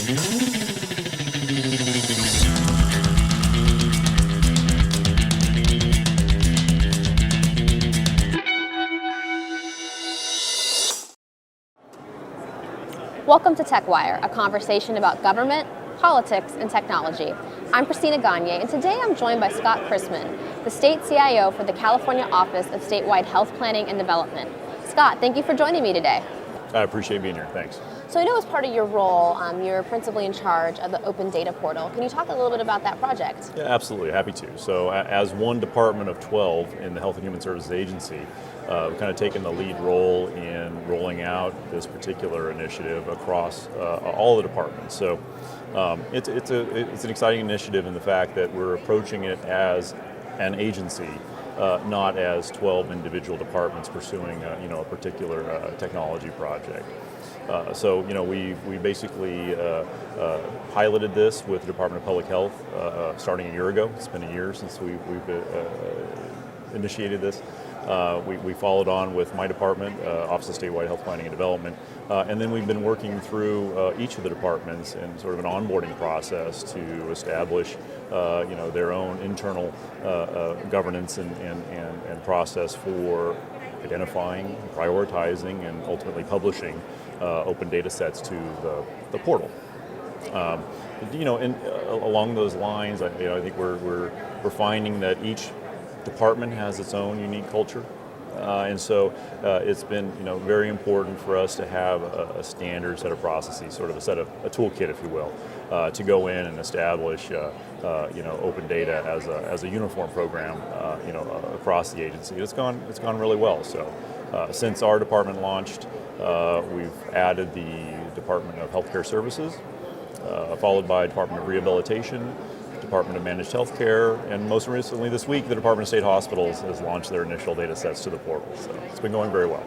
Welcome to TechWire, a conversation about government, politics, and technology. I'm Christina Gagnier, and today I'm joined by Scott Christman, the State CIO for the California Office of Statewide Health Planning and Development. Scott, thank you for joining me today. I appreciate being here, thanks. So I know as part of your role, you're principally in charge of the Open Data Portal. Can you talk a little bit about that project? Yeah, absolutely, happy to. So as one department of 12 in the Health and Human Services Agency, we've kind of taken the lead role in rolling out this particular initiative across all the departments. So it's an exciting initiative in the fact that we're approaching it as an agency, not as 12 individual departments pursuing a particular technology project. So we basically piloted this with the Department of Public Health starting a year ago. It's been a year since we've initiated this. We followed on with my department, Office of Statewide Health Planning and Development, and then we've been working through each of the departments in sort of an onboarding process to establish their own internal governance and process for identifying, prioritizing, and ultimately publishing open data sets to the portal. Along those lines, I think we're finding that each department has its own unique culture, and so it's been very important for us to have a standard set of processes, sort of a toolkit, if you will, to go in and establish open data as a uniform program across the agency. It's gone really well. So since our department launched, we've added the Department of Healthcare Services, followed by Department of Rehabilitation, Department of Managed Healthcare, and most recently this week, the Department of State Hospitals has launched their initial data sets to the portal. So it's been going very well.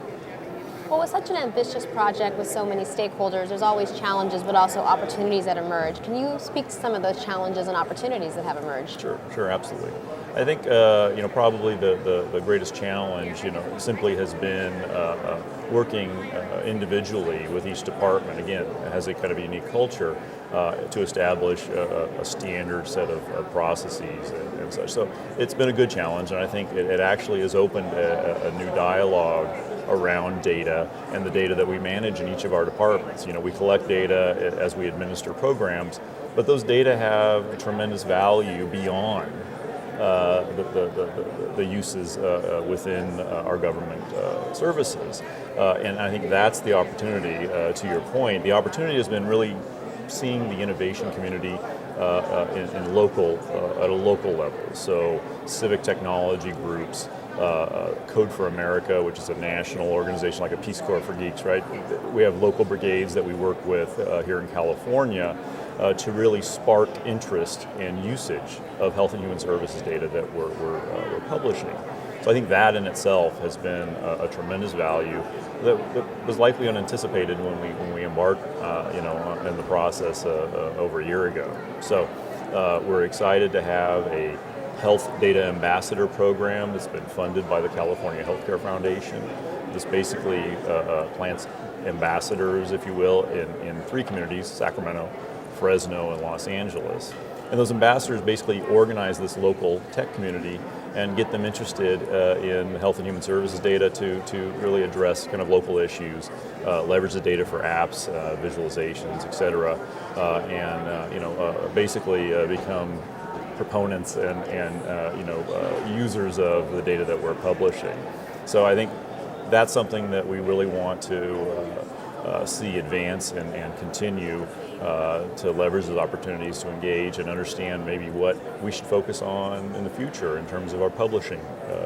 Well, with such an ambitious project with so many stakeholders, there's always challenges, but also opportunities that emerge. Can you speak to some of those challenges and opportunities that have emerged? Sure, absolutely. I think probably the greatest challenge simply has been working individually with each department. Again, it has a kind of unique culture to establish a standard set of processes and such. So it's been a good challenge, and I think it actually has opened a new dialogue around data and the data that we manage in each of our departments. We collect data as we administer programs, but those data have a tremendous value beyond the uses within our government services. And I think that's the opportunity, to your point. The opportunity has been really seeing the innovation community at a local level. So civic technology groups, Code for America, which is a national organization like a Peace Corps for Geeks, right? We have local brigades that we work with here in California to really spark interest and usage of health and human services data that we're publishing. So I think that in itself has been a tremendous value that was likely unanticipated when we embarked in the process over a year ago. So we're excited to have a Health Data Ambassador program that's been funded by the California Healthcare Foundation. This basically plants ambassadors, if you will, in 3 communities: Sacramento, Fresno, and Los Angeles. And those ambassadors basically organize this local tech community and get them interested in health and human services data to really address kind of local issues, leverage the data for apps, visualizations, et cetera, and basically become proponents and users of the data that we're publishing. So I think that's something that we really want to see advance and continue to leverage those opportunities to engage and understand maybe what we should focus on in the future in terms of our publishing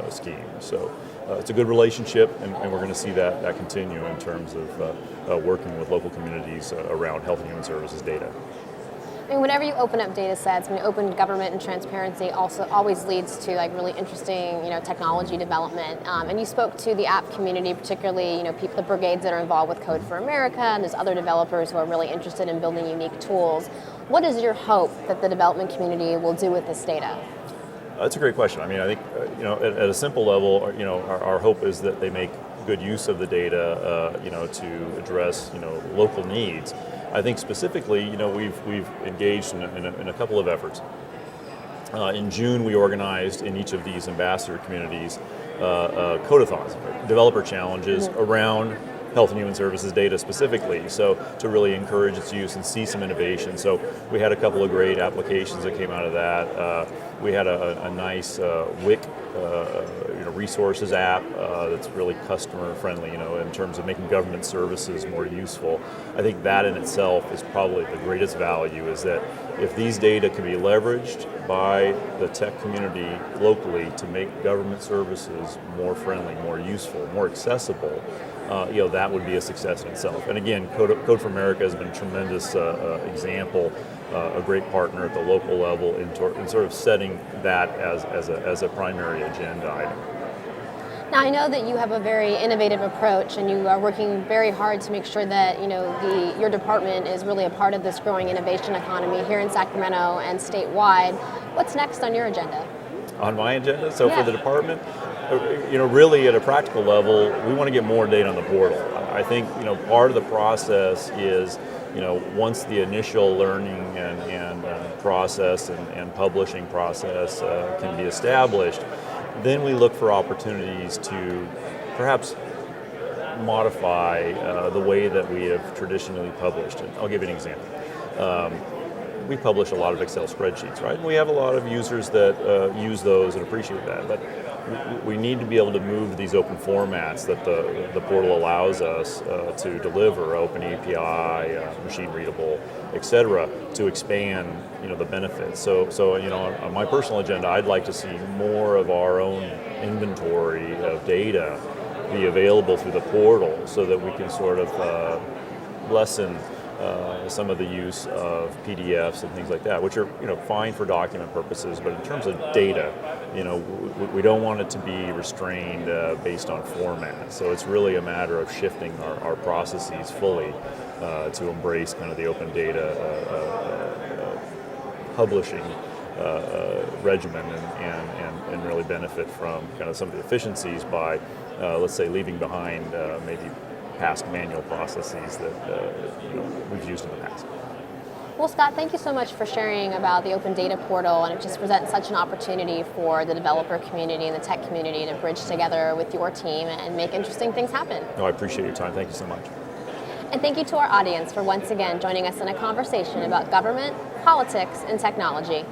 scheme. So it's a good relationship, and we're going to see that continue in terms of working with local communities around health and human services data. I mean, whenever you open up data sets, open government and transparency also always leads to really interesting, technology development. And you spoke to the app community, particularly, the brigades that are involved with Code for America, and there's other developers who are really interested in building unique tools. What is your hope that the development community will do with this data? That's a great question. I think, at a simple level, our hope is that they make good use of the data, to address, local needs. I think specifically, we've engaged in a couple of efforts. In June, we organized in each of these ambassador communities codeathons, developer challenges around health and human services data specifically, so to really encourage its use and see some innovation. So we had a couple of great applications that came out of that. We had a nice WIC resources app that's really customer friendly, in terms of making government services more useful. I think that in itself is probably the greatest value, is that if these data can be leveraged by the tech community locally to make government services more friendly, more useful, more accessible, that would be a success in itself. And again, Code for America has been a tremendous example, a great partner at the local level in sort of setting that as a primary agenda item. Now, I know that you have a very innovative approach, and you are working very hard to make sure that your department is really a part of this growing innovation economy here in Sacramento and statewide. What's next on your agenda? On my agenda, for the department, really at a practical level, we want to get more data on the portal. I think part of the process is once the initial learning and process and publishing process can be established, then we look for opportunities to perhaps modify the way that we have traditionally published. And I'll give you an example. We publish a lot of Excel spreadsheets, right? And we have a lot of users that use those and appreciate that. But we need to be able to move to these open formats that the portal allows us to deliver, open API, machine readable, et cetera, to expand the benefits. So on my personal agenda, I'd like to see more of our own inventory of data be available through the portal, so that we can sort of lessen some of the use of PDFs and things like that, which are fine for document purposes, but in terms of data, we don't want it to be restrained based on format. So it's really a matter of shifting our processes fully to embrace kind of the open data publishing regimen and really benefit from kind of some of the efficiencies by, let's say, leaving behind maybe past manual processes that we've used in the past. Well, Scott, thank you so much for sharing about the Open Data Portal, and it just presents such an opportunity for the developer community and the tech community to bridge together with your team and make interesting things happen. No, I appreciate your time. Thank you so much. And thank you to our audience for once again joining us in a conversation about government, politics, and technology.